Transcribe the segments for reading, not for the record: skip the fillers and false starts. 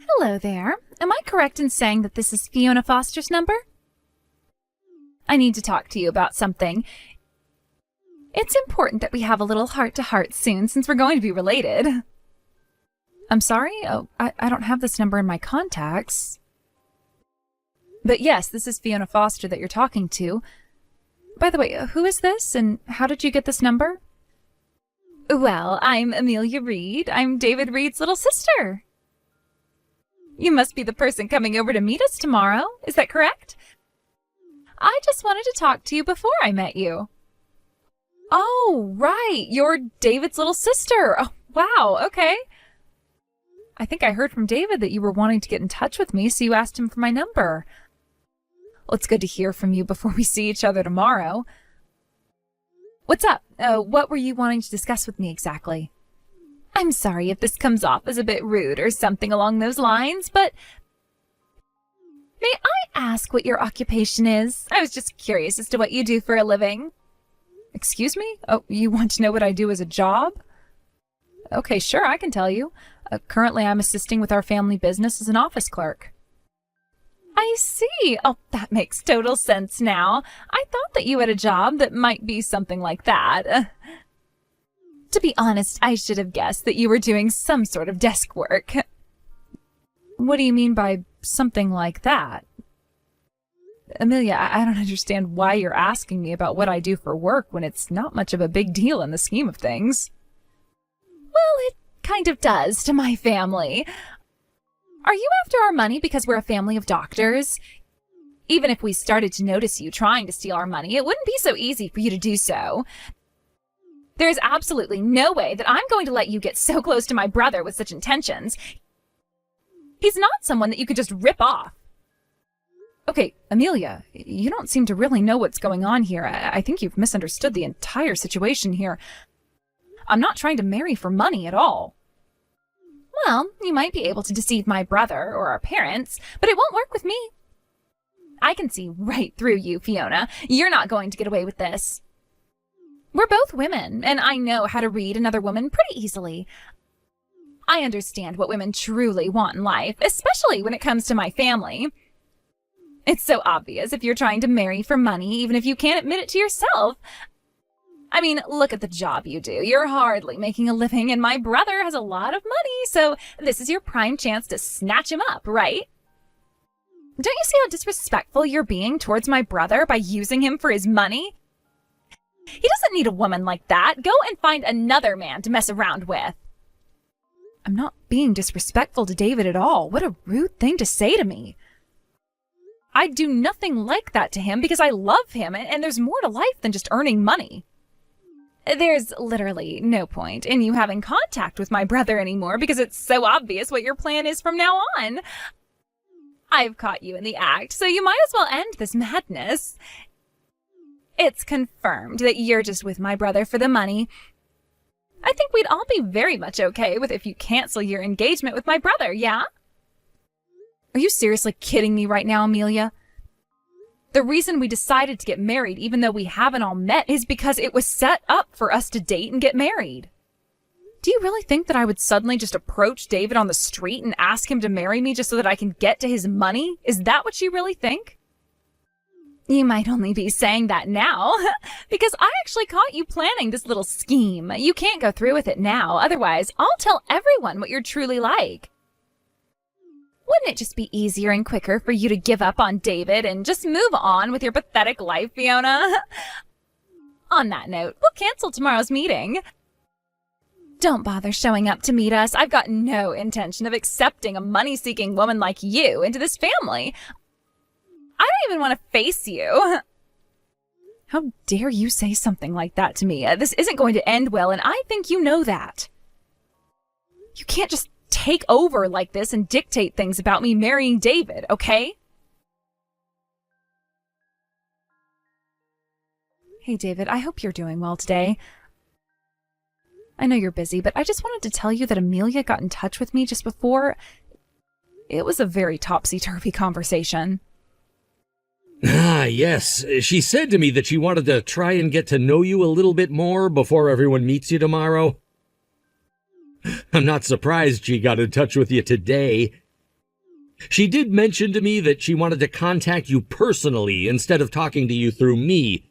Hello there. Am I correct in saying that this is Fiona Foster's number? I need to talk to you about something. It's important that we have a little heart-to-heart soon since we're going to be related. I'm sorry? Oh, I don't have this number in my contacts. But yes, this is Fiona Foster that you're talking to. By the way, who is this and how did you get this number? Well, I'm Amelia Reed. I'm David Reed's little sister. You must be the person coming over to meet us tomorrow. Is that correct? I just wanted to talk to you before I met you. Oh, right. You're David's little sister. Oh, wow. Okay. I think I heard from David that you were wanting to get in touch with me, so you asked him for my number. Well, it's good to hear from you before we see each other tomorrow. What's up? What were you wanting to discuss with me exactly? I'm sorry if this comes off as a bit rude or something along those lines, but may I ask what your occupation is? I was just curious as to what you do for a living. Excuse me? Oh, you want to know what I do as a job? Okay, sure, I can tell you. Currently, I'm assisting with our family business as an office clerk. I see. Oh, that makes total sense now. I thought that you had a job that might be something like that. To be honest, I should have guessed that you were doing some sort of desk work. What do you mean by something like that? Amelia, I don't understand why you're asking me about what I do for work when it's not much of a big deal in the scheme of things. Well, it kind of does to my family. Are you after our money because we're a family of doctors? Even if we started to notice you trying to steal our money, it wouldn't be so easy for you to do so. There's absolutely no way that I'm going to let you get so close to my brother with such intentions. He's not someone that you could just rip off. Okay, Amelia, you don't seem to really know what's going on here. I think you've misunderstood the entire situation here. I'm not trying to marry for money at all. Well, you might be able to deceive my brother or our parents, but it won't work with me. I can see right through you, Fiona. You're not going to get away with this. We're both women, and I know how to read another woman pretty easily. I understand what women truly want in life, especially when it comes to my family. It's so obvious if you're trying to marry for money, even if you can't admit it to yourself. I mean, look at the job you do. You're hardly making a living, and my brother has a lot of money, so this is your prime chance to snatch him up, right? Don't you see how disrespectful you're being towards my brother by using him for his money? He doesn't need a woman like that. Go and find another man to mess around with. I'm not being disrespectful to David at all. What a rude thing to say to me. I'd do nothing like that to him because I love him, and there's more to life than just earning money. There's literally no point in you having contact with my brother anymore because it's so obvious what your plan is from now on. I've caught you in the act, so you might as well end this madness. It's confirmed that you're just with my brother for the money. I think we'd all be very much okay with if you cancel your engagement with my brother, yeah? Are you seriously kidding me right now, Amelia? The reason we decided to get married, even though we haven't all met, is because it was set up for us to date and get married. Do you really think that I would suddenly just approach David on the street and ask him to marry me just so that I can get to his money? Is that what you really think? You might only be saying that now, because I actually caught you planning this little scheme. You can't go through with it now, otherwise I'll tell everyone what you're truly like. Wouldn't it just be easier and quicker for you to give up on David and just move on with your pathetic life, Fiona? On that note, we'll cancel tomorrow's meeting. Don't bother showing up to meet us. I've got no intention of accepting a money-seeking woman like you into this family. I don't even want to face you. How dare you say something like that to me? This isn't going to end well, and I think you know that. You can't just take over like this and dictate things about me marrying David, okay? Hey, David, I hope you're doing well today. I know you're busy, but I just wanted to tell you that Amelia got in touch with me just before. It was a very topsy-turvy conversation. Ah, yes. She said to me that she wanted to try and get to know you a little bit more before everyone meets you tomorrow. I'm not surprised she got in touch with you today. She did mention to me that she wanted to contact you personally instead of talking to you through me.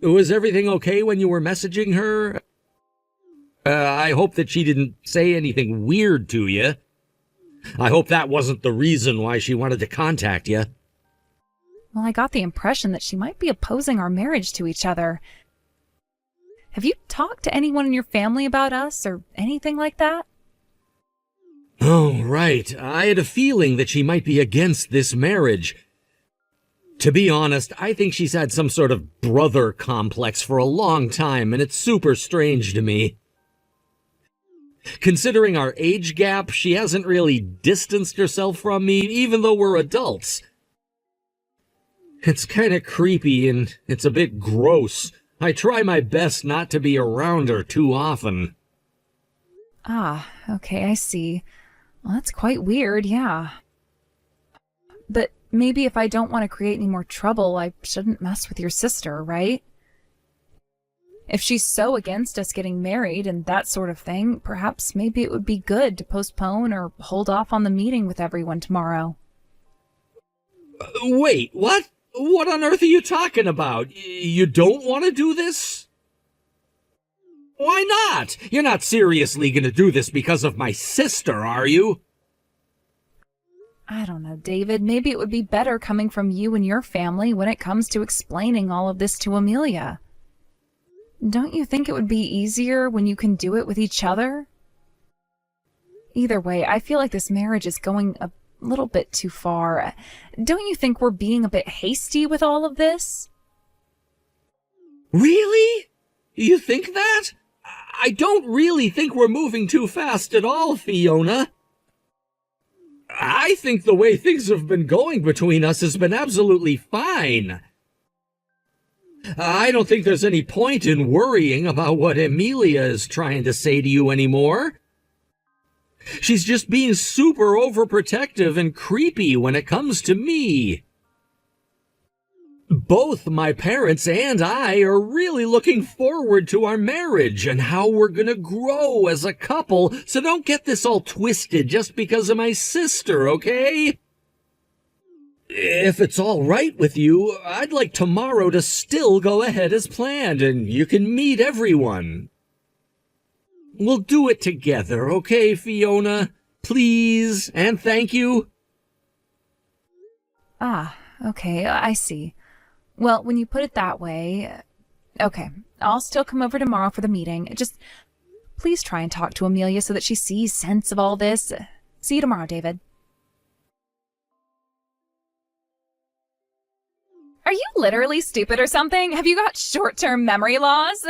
Was everything okay when you were messaging her? I hope that she didn't say anything weird to you. I hope that wasn't the reason why she wanted to contact you. Well, I got the impression that she might be opposing our marriage to each other. Have you talked to anyone in your family about us or anything like that? Oh, right. I had a feeling that she might be against this marriage. To be honest, I think she's had some sort of brother complex for a long time, and it's super strange to me. Considering our age gap, she hasn't really distanced herself from me, even though we're adults. It's kind of creepy, and it's a bit gross. I try my best not to be around her too often. Ah, okay, I see. Well, that's quite weird, yeah. But maybe if I don't want to create any more trouble, I shouldn't mess with your sister, right? If she's so against us getting married and that sort of thing, perhaps maybe it would be good to postpone or hold off on the meeting with everyone tomorrow. Wait, what? What on earth are you talking about? You don't want to do this? Why not? You're not seriously going to do this because of my sister, are you? I don't know, David. Maybe it would be better coming from you and your family when it comes to explaining all of this to Amelia. Don't you think it would be easier when you can do it with each other? Either way, I feel like this marriage is going a little bit too far. Don't you think we're being a bit hasty with all of this? Really? You think that? I don't really think we're moving too fast at all, Fiona. I think the way things have been going between us has been absolutely fine. I don't think there's any point in worrying about what Amelia is trying to say to you anymore. She's just being super overprotective and creepy when it comes to me. Both my parents and I are really looking forward to our marriage and how we're gonna grow as a couple, so don't get this all twisted just because of my sister, okay? If it's all right with you, I'd like tomorrow to still go ahead as planned, and you can meet everyone. We'll do it together, okay, Fiona? Please, and thank you. Ah, okay, I see. Well, when you put it that way, okay, I'll still come over tomorrow for the meeting. Just please try and talk to Amelia so that she sees sense of all this. See you tomorrow, David. Are you literally stupid or something? Have you got short-term memory loss?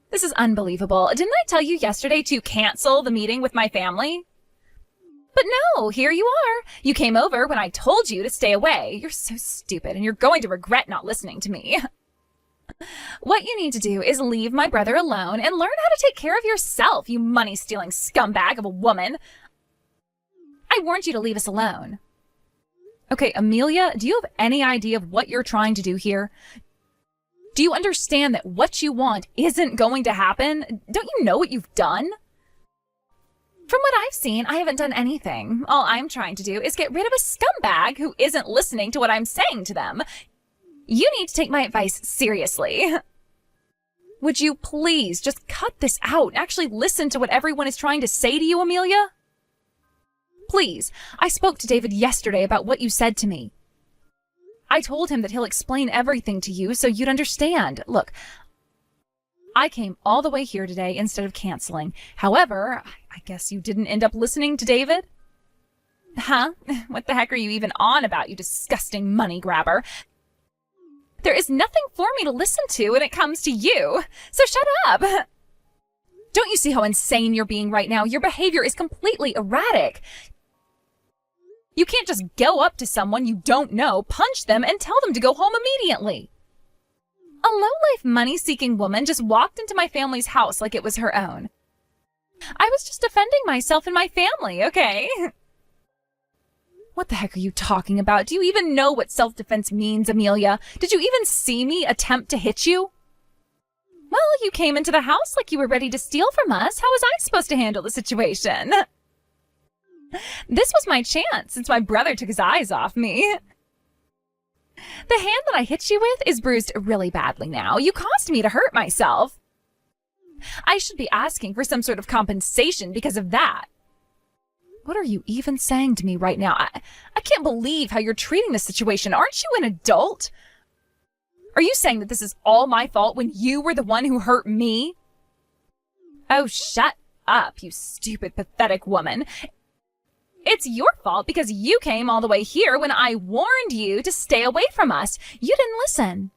This is unbelievable. Didn't I tell you yesterday to cancel the meeting with my family? But no, here you are. You came over when I told you to stay away. You're so stupid, and you're going to regret not listening to me. What you need to do is leave my brother alone and learn how to take care of yourself, you money-stealing scumbag of a woman. I warned you to leave us alone. Okay, Amelia, do you have any idea of what you're trying to do here? Do you understand that what you want isn't going to happen? Don't you know what you've done? From what I've seen, I haven't done anything. All I'm trying to do is get rid of a scumbag who isn't listening to what I'm saying to them. You need to take my advice seriously. Would you please just cut this out and actually listen to what everyone is trying to say to you, Amelia? Please, I spoke to David yesterday about what you said to me. I told him that he'll explain everything to you so you'd understand. Look, I came all the way here today instead of canceling. However, I guess you didn't end up listening to David? Huh? What the heck are you even on about, you disgusting money grabber? There is nothing for me to listen to when it comes to you, so shut up. Don't you see how insane you're being right now? Your behavior is completely erratic. You can't just go up to someone you don't know, punch them, and tell them to go home immediately. A low-life, money-seeking woman just walked into my family's house like it was her own. I was just defending myself and my family, okay? What the heck are you talking about? Do you even know what self-defense means, Amelia? Did you even see me attempt to hit you? Well, you came into the house like you were ready to steal from us. How was I supposed to handle the situation? This was my chance since my brother took his eyes off me. The hand that I hit you with is bruised really badly now. You caused me to hurt myself. I should be asking for some sort of compensation because of that. What are you even saying to me right now? I can't believe how you're treating this situation. Aren't you an adult? Are you saying that this is all my fault when you were the one who hurt me? Oh, shut up, you stupid, pathetic woman. It's your fault because you came all the way here when I warned you to stay away from us. You didn't listen.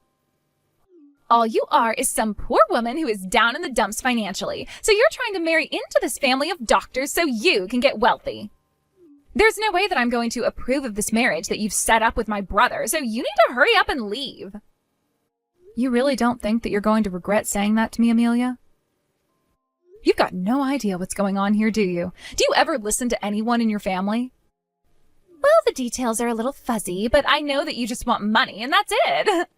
All you are is some poor woman who is down in the dumps financially. So you're trying to marry into this family of doctors so you can get wealthy. There's no way that I'm going to approve of this marriage that you've set up with my brother, so you need to hurry up and leave. You really don't think that you're going to regret saying that to me, Amelia? You've got no idea what's going on here, do you? Do you ever listen to anyone in your family? Well, the details are a little fuzzy, but I know that you just want money, and that's it.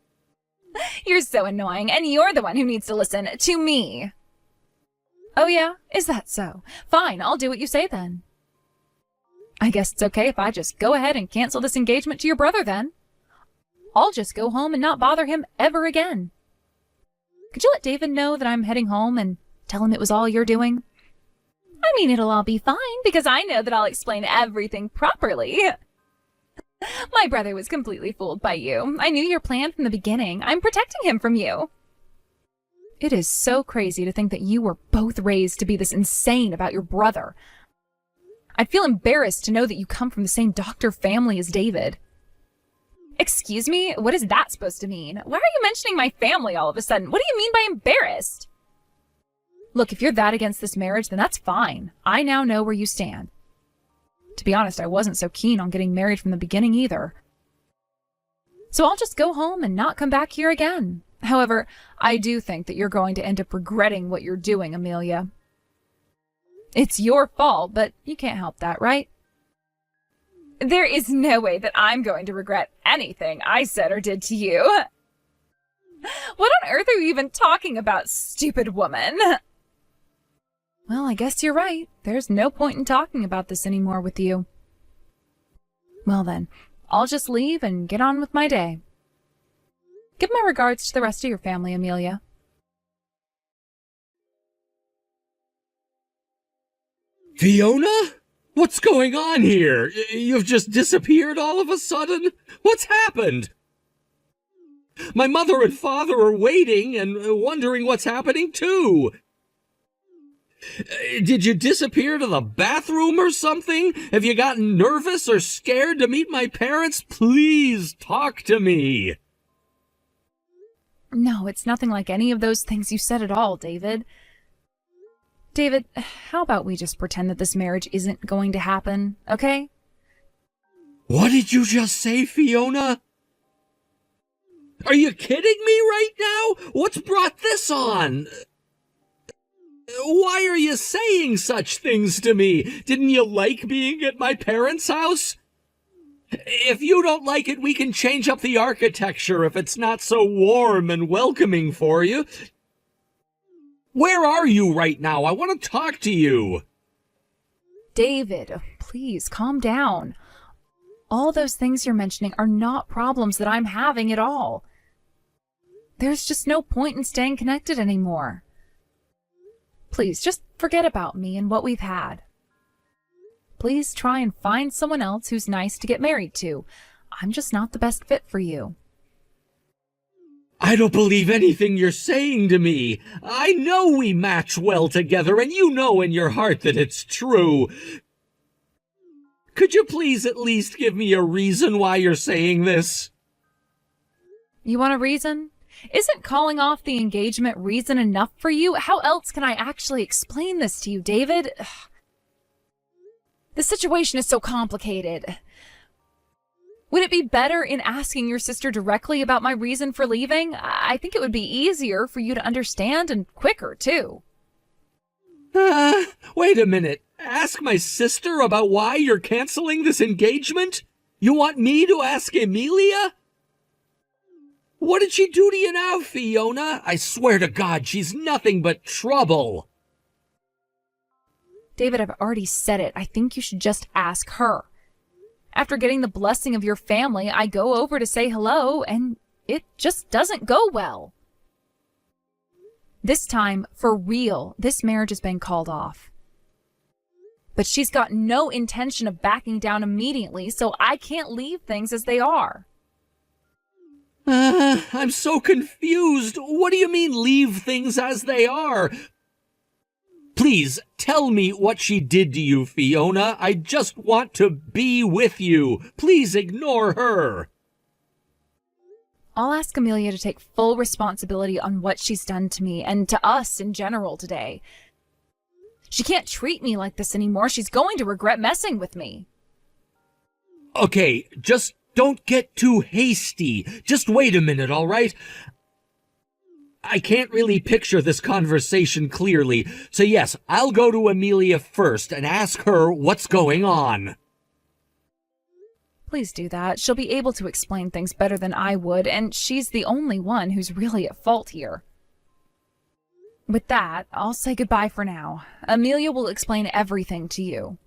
You're so annoying, and you're the one who needs to listen to me. Oh yeah? Is that so? Fine, I'll do what you say then. I guess it's okay if I just go ahead and cancel this engagement to your brother then. I'll just go home and not bother him ever again. Could you let David know that I'm heading home and tell him it was all you're doing? I mean, it'll all be fine because I know that I'll explain everything properly. My brother was completely fooled by you. I knew your plan from the beginning. I'm protecting him from you. It is so crazy to think that you were both raised to be this insane about your brother. I'd feel embarrassed to know that you come from the same doctor family as David. Excuse me? What is that supposed to mean? Why are you mentioning my family all of a sudden? What do you mean by embarrassed? Look, if you're that against this marriage, then that's fine. I now know where you stand. To be honest, I wasn't so keen on getting married from the beginning either. So I'll just go home and not come back here again. However, I do think that you're going to end up regretting what you're doing, Amelia. It's your fault, but you can't help that, right? There is no way that I'm going to regret anything I said or did to you. What on earth are you even talking about, stupid woman? Well, I guess you're right. There's no point in talking about this anymore with you. Well then, I'll just leave and get on with my day. Give my regards to the rest of your family, Amelia. Fiona? What's going on here? You've just disappeared all of a sudden? What's happened? My mother and father are waiting and wondering what's happening too. Did you disappear to the bathroom or something? Have you gotten nervous or scared to meet my parents? Please talk to me. No, it's nothing like any of those things you said at all, David. David, how about we just pretend that this marriage isn't going to happen, okay? What did you just say, Fiona? Are you kidding me right now? What's brought this on? Why are you saying such things to me? Didn't you like being at my parents' house? If you don't like it, we can change up the architecture if it's not so warm and welcoming for you. Where are you right now? I want to talk to you. David, please calm down. All those things you're mentioning are not problems that I'm having at all. There's just no point in staying connected anymore. Please, just forget about me and what we've had. Please try and find someone else who's nice to get married to. I'm just not the best fit for you. I don't believe anything you're saying to me. I know we match well together, and you know in your heart that it's true. Could you please at least give me a reason why you're saying this? You want a reason? Isn't calling off the engagement reason enough for you? How else can I actually explain this to you, David? Ugh. The situation is so complicated. Would it be better in asking your sister directly about my reason for leaving? I think it would be easier for you to understand and quicker, too. Wait a minute. Ask my sister about why you're canceling this engagement? You want me to ask Emilia? What did she do to you now, Fiona? I swear to God, she's nothing but trouble. David, I've already said it. I think you should just ask her. After getting the blessing of your family, I go over to say hello, and it just doesn't go well. This time, for real, this marriage has been called off. But she's got no intention of backing down immediately, so I can't leave things as they are. I'm so confused. What do you mean leave things as they are? Please, tell me what she did to you, Fiona. I just want to be with you. Please ignore her. I'll ask Amelia to take full responsibility on what she's done to me and to us in general today. She can't treat me like this anymore. She's going to regret messing with me. Okay, just don't get too hasty. Just wait a minute, all right? I can't really picture this conversation clearly, so yes, I'll go to Amelia first and ask her what's going on. Please do that. She'll be able to explain things better than I would, and she's the only one who's really at fault here. With that, I'll say goodbye for now. Amelia will explain everything to you.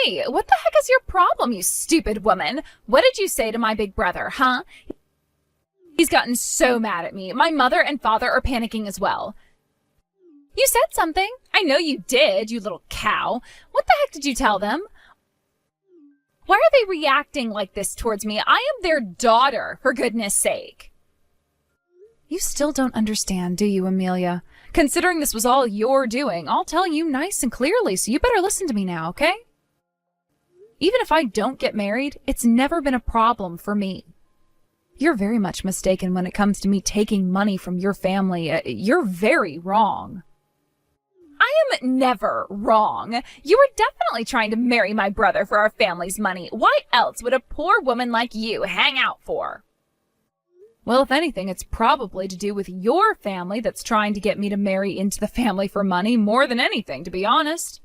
Hey, what the heck is your problem, you stupid woman? What did you say to my big brother, huh? He's gotten so mad at me. My mother and father are panicking as well. You said something. I know you did, you little cow. What the heck did you tell them? Why are they reacting like this towards me? I am their daughter, for goodness sake. You still don't understand, do you, Amelia? Considering this was all your doing, I'll tell you nice and clearly, so you better listen to me now, okay? Even if I don't get married, it's never been a problem for me. You're very much mistaken when it comes to me taking money from your family. You're very wrong. I am never wrong. You were definitely trying to marry my brother for our family's money. Why else would a poor woman like you hang out for? Well, if anything, it's probably to do with your family that's trying to get me to marry into the family for money more than anything, to be honest.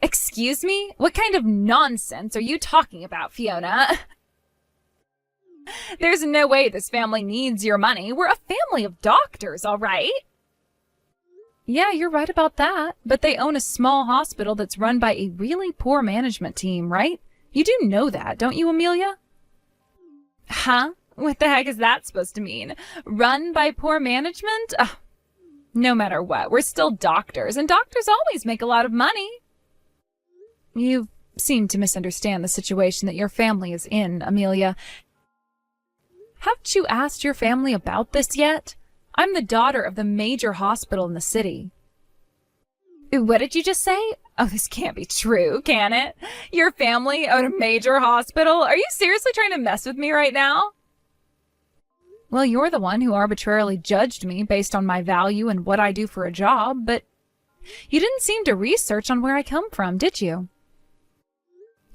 Excuse me? What kind of nonsense are you talking about, Fiona? There's no way this family needs your money. We're a family of doctors, all right? Yeah, you're right about that. But they own a small hospital that's run by a really poor management team, right? You do know that, don't you, Amelia? Huh? What the heck is that supposed to mean? Run by poor management? No matter what, we're still doctors, and doctors always make a lot of money. You seem to misunderstand the situation that your family is in, Amelia. Haven't you asked your family about this yet? I'm the daughter of the major hospital in the city. What did you just say? Oh, this can't be true, can it? Your family owned a major hospital? Are you seriously trying to mess with me right now? Well, you're the one who arbitrarily judged me based on my value and what I do for a job, but you didn't seem to research on where I come from, did you?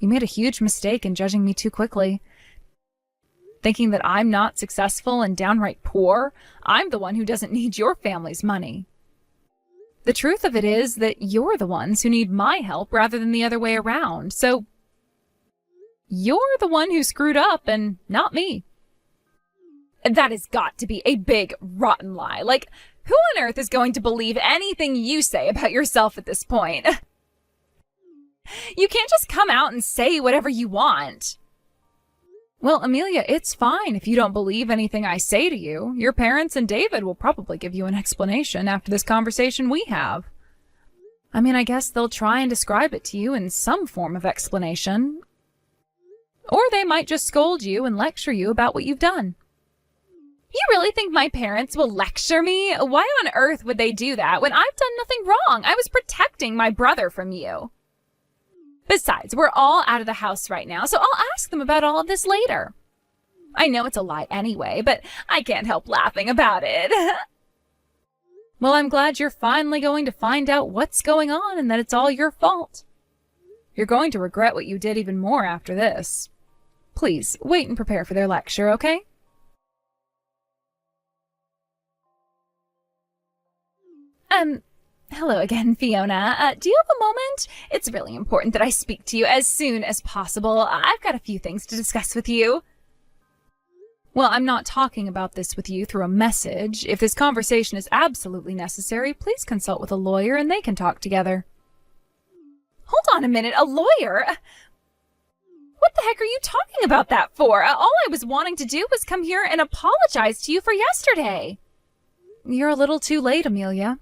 You made a huge mistake in judging me too quickly. Thinking that I'm not successful and downright poor, I'm the one who doesn't need your family's money. The truth of it is that you're the ones who need my help rather than the other way around, so you're the one who screwed up and not me. That has got to be a big, rotten lie. Like, who on earth is going to believe anything you say about yourself at this point? You can't just come out and say whatever you want. Well, Amelia, it's fine if you don't believe anything I say to you. Your parents and David will probably give you an explanation after this conversation we have. I mean, I guess they'll try and describe it to you in some form of explanation. Or they might just scold you and lecture you about what you've done. You really think my parents will lecture me? Why on earth would they do that when I've done nothing wrong? I was protecting my brother from you. Besides, we're all out of the house right now, so I'll ask them about all of this later. I know it's a lie anyway, but I can't help laughing about it. Well, I'm glad you're finally going to find out what's going on and that it's all your fault. You're going to regret what you did even more after this. Please, wait and prepare for their lecture, okay? Hello again, Fiona. Do you have a moment? It's really important that I speak to you as soon as possible. I've got a few things to discuss with you. Well, I'm not talking about this with you through a message. If this conversation is absolutely necessary, please consult with a lawyer and they can talk together. Hold on a minute, a lawyer? What the heck are you talking about that for? All I was wanting to do was come here and apologize to you for yesterday. You're a little too late, Amelia.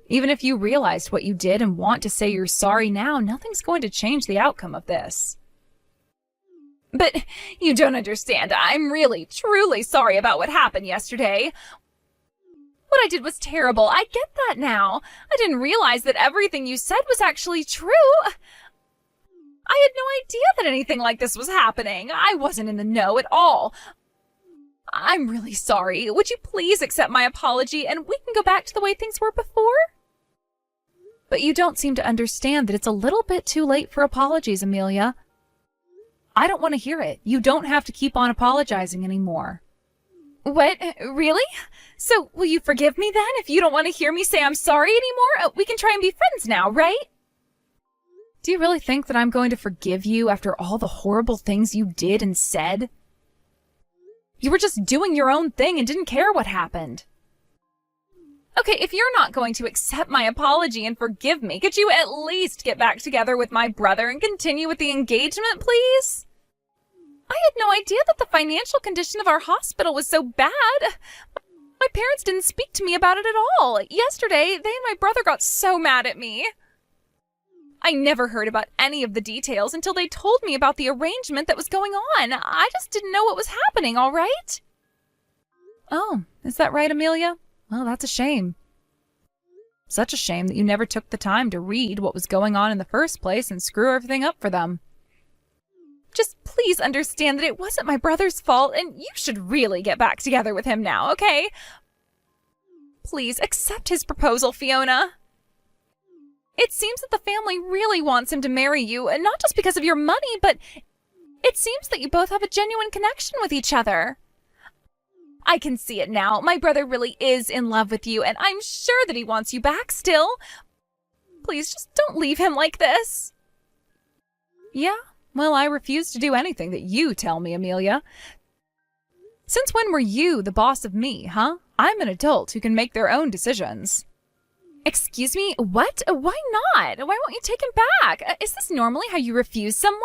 Even if you realized what you did and want to say you're sorry now, nothing's going to change the outcome of this. But you don't understand. I'm really, truly sorry about what happened yesterday. What I did was terrible. I get that now. I didn't realize that everything you said was actually true. I had no idea that anything like this was happening. I wasn't in the know at all. I'm really sorry. Would you please accept my apology and we can go back to the way things were before? But you don't seem to understand that it's a little bit too late for apologies, Amelia. I don't want to hear it. You don't have to keep on apologizing anymore. What? Really? So will you forgive me then if you don't want to hear me say I'm sorry anymore? We can try and be friends now, right? Do you really think that I'm going to forgive you after all the horrible things you did and said? You were just doing your own thing and didn't care what happened. Okay, if you're not going to accept my apology and forgive me, could you at least get back together with my brother and continue with the engagement, please? I had no idea that the financial condition of our hospital was so bad. My parents didn't speak to me about it at all. Yesterday, they and my brother got so mad at me. I never heard about any of the details until they told me about the arrangement that was going on. I just didn't know what was happening, all right? Oh, is that right, Amelia? Well, that's a shame. Such a shame that you never took the time to read what was going on in the first place and screw everything up for them. Just please understand that it wasn't my brother's fault, and you should really get back together with him now, okay? Please accept his proposal, Fiona. It seems that the family really wants him to marry you, and not just because of your money, but it seems that you both have a genuine connection with each other. I can see it now. My brother really is in love with you, and I'm sure that he wants you back still. Please just don't leave him like this. Yeah, well, I refuse to do anything that you tell me, Amelia. Since when were you the boss of me, huh? I'm an adult who can make their own decisions. Excuse me? What? Why not? Why won't you take him back? Is this normally how you refuse someone?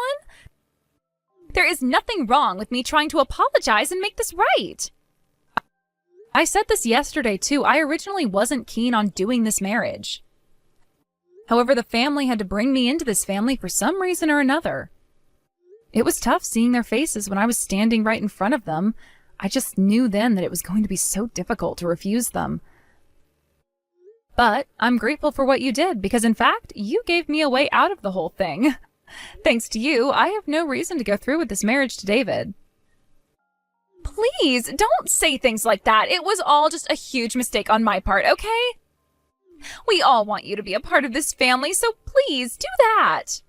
There is nothing wrong with me trying to apologize and make this right. I said this yesterday, too. I originally wasn't keen on doing this marriage. However, the family had to bring me into this family for some reason or another. It was tough seeing their faces when I was standing right in front of them. I just knew then that it was going to be so difficult to refuse them. But I'm grateful for what you did, because in fact, you gave me a way out of the whole thing. Thanks to you, I have no reason to go through with this marriage to David. Please, don't say things like that. It was all just a huge mistake on my part, okay? We all want you to be a part of this family, so please do that.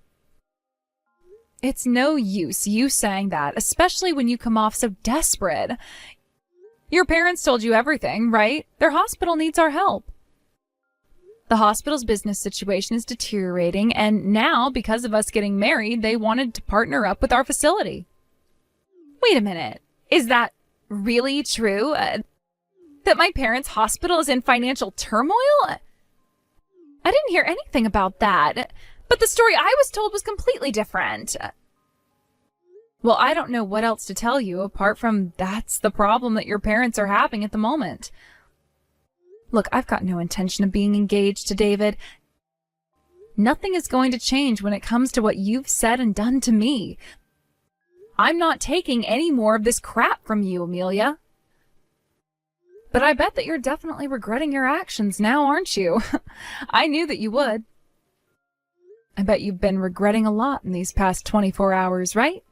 It's no use you saying that, especially when you come off so desperate. Your parents told you everything, right? Their hospital needs our help. The hospital's business situation is deteriorating, and now, because of us getting married, they wanted to partner up with our facility. Wait a minute. Is that really true? That my parents' hospital is in financial turmoil? I didn't hear anything about that. But the story I was told was completely different. Well, I don't know what else to tell you apart from that's the problem that your parents are having at the moment. Look, I've got no intention of being engaged to David. Nothing is going to change when it comes to what you've said and done to me. I'm not taking any more of this crap from you, Amelia. But I bet that you're definitely regretting your actions now, aren't you? I knew that you would. I bet you've been regretting a lot in these past 24 hours, right?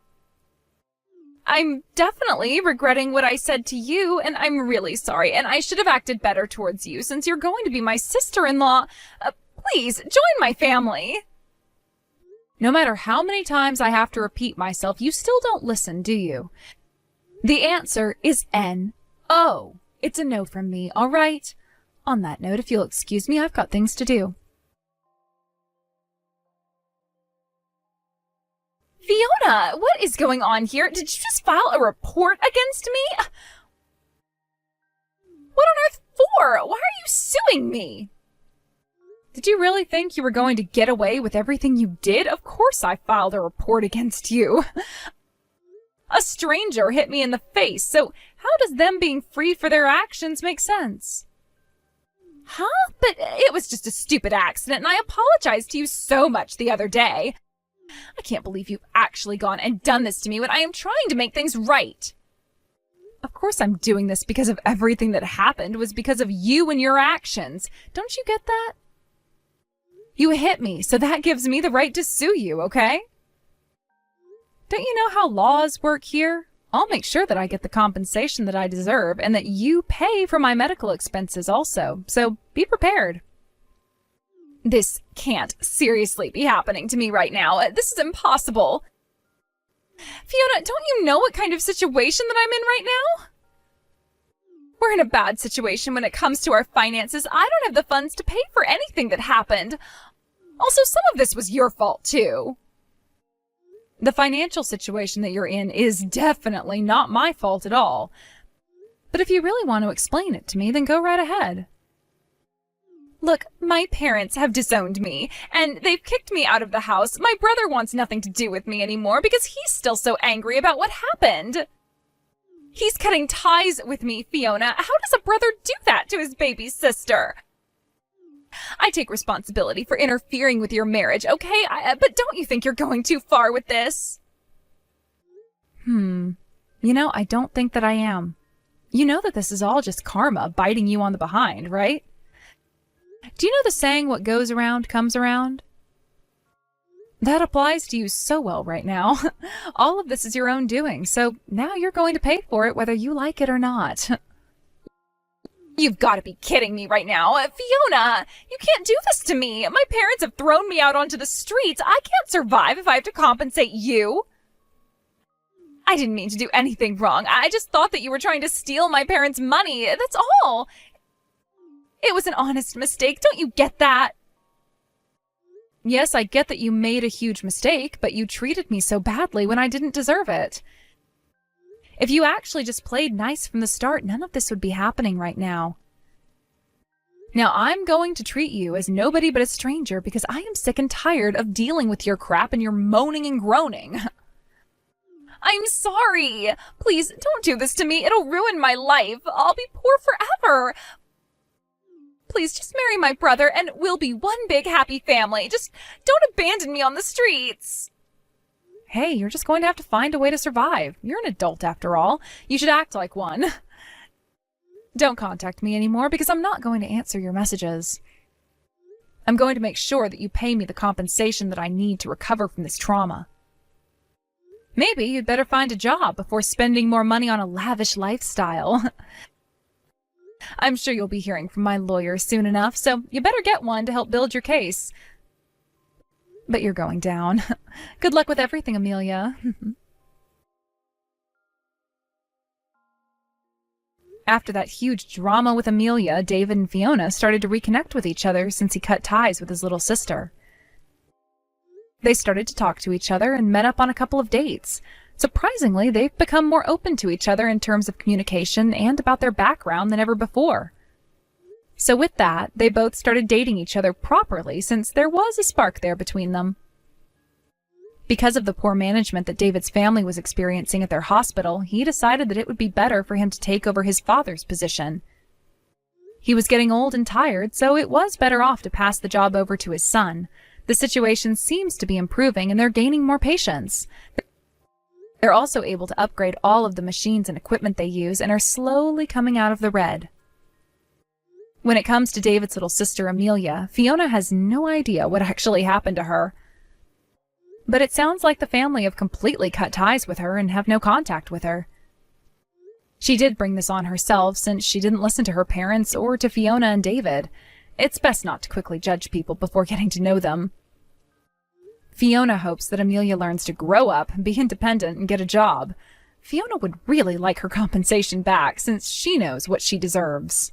I'm definitely regretting what I said to you, and I'm really sorry, and I should have acted better towards you since you're going to be my sister-in-law. Please, join my family. No matter how many times I have to repeat myself, you still don't listen, do you? The answer is N-O. It's a no from me, all right? On that note, if you'll excuse me, I've got things to do. Fiona, what is going on here? Did you just file a report against me? What on earth for? Why are you suing me? Did you really think you were going to get away with everything you did? Of course I filed a report against you. A stranger hit me in the face, so how does them being freed for their actions make sense? Huh? But it was just a stupid accident, and I apologized to you so much the other day. I can't believe you've actually gone and done this to me when I am trying to make things right. Of course I'm doing this because of everything that happened was because of you and your actions. Don't you get that? You hit me, so that gives me the right to sue you, okay? Don't you know how laws work here? I'll make sure that I get the compensation that I deserve and that you pay for my medical expenses also, so be prepared. This can't seriously be happening to me right now. This is impossible. Fiona, don't you know what kind of situation that I'm in right now? We're in a bad situation when it comes to our finances. I don't have the funds to pay for anything that happened. Also, some of this was your fault, too. The financial situation that you're in is definitely not my fault at all. But if you really want to explain it to me, then go right ahead. Look, my parents have disowned me, and they've kicked me out of the house. My brother wants nothing to do with me anymore because he's still so angry about what happened. He's cutting ties with me, Fiona. How does a brother do that to his baby sister? I take responsibility for interfering with your marriage, okay? But don't you think you're going too far with this? You know, I don't think that I am. You know that this is all just karma biting you on the behind, right? Do you know the saying, what goes around comes around? That applies to you so well right now. All of this is your own doing, so now you're going to pay for it whether you like it or not. You've got to be kidding me right now. Fiona, you can't do this to me. My parents have thrown me out onto the streets. I can't survive if I have to compensate you. I didn't mean to do anything wrong. I just thought that you were trying to steal my parents' money. That's all. It was an honest mistake. Don't you get that? Yes, I get that you made a huge mistake, but you treated me so badly when I didn't deserve it. If you actually just played nice from the start, none of this would be happening right now. Now, I'm going to treat you as nobody but a stranger because I am sick and tired of dealing with your crap and your moaning and groaning. I'm sorry. Please, don't do this to me. It'll ruin my life. I'll be poor forever. Please, just marry my brother and we'll be one big happy family. Just don't abandon me on the streets. Hey, you're just going to have to find a way to survive. You're an adult after all. You should act like one. Don't contact me anymore because I'm not going to answer your messages. I'm going to make sure that you pay me the compensation that I need to recover from this trauma. Maybe you'd better find a job before spending more money on a lavish lifestyle. I'm sure you'll be hearing from my lawyer soon enough, so you better get one to help build your case. But you're going down. Good luck with everything, Amelia. After that huge drama with Amelia, David and Fiona started to reconnect with each other since he cut ties with his little sister. They started to talk to each other and met up on a couple of dates. Surprisingly, they've become more open to each other in terms of communication and about their background than ever before. So with that, they both started dating each other properly since there was a spark there between them. Because of the poor management that David's family was experiencing at their hospital, he decided that it would be better for him to take over his father's position. He was getting old and tired, so it was better off to pass the job over to his son. The situation seems to be improving and they're gaining more patients. They're also able to upgrade all of the machines and equipment they use and are slowly coming out of the red. When it comes to David's little sister, Amelia, Fiona has no idea what actually happened to her. But it sounds like the family have completely cut ties with her and have no contact with her. She did bring this on herself since she didn't listen to her parents or to Fiona and David. It's best not to quickly judge people before getting to know them. Fiona hopes that Amelia learns to grow up, be independent, and get a job. Fiona would really like her compensation back since she knows what she deserves.